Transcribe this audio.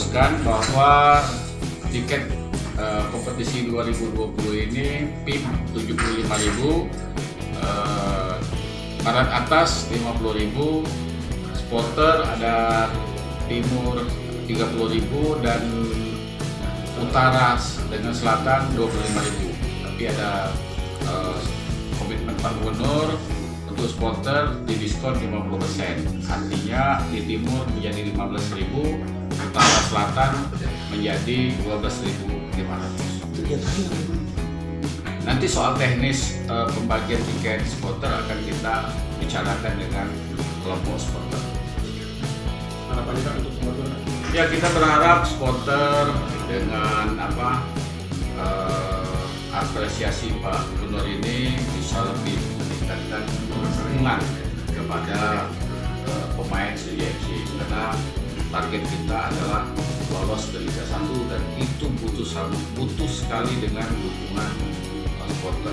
memutuskan bahwa tiket kompetisi 2020 ini PIM 75.000, barat atas 50.000, supporter ada timur 30.000 dan utara dengan selatan 25.000. Tapi ada komitmen Pak Gubernur untuk supporter didiskon 50%. Artinya di timur menjadi 15.000, utara selatan menjadi 12.500. Nanti soal teknis pembagian tiket supporter akan kita bicarakan dengan kelompok supporter. Harapannya Pak untuk supporter? Ya, kita berharap supporter dengan apresiasi Pak Gubernur ini bisa lebih meningkatkan dukungan kepada pemain CJFC, karena target kita adalah lolos ke Liga 1 dan itu butuh sekali dengan dukungan supporter.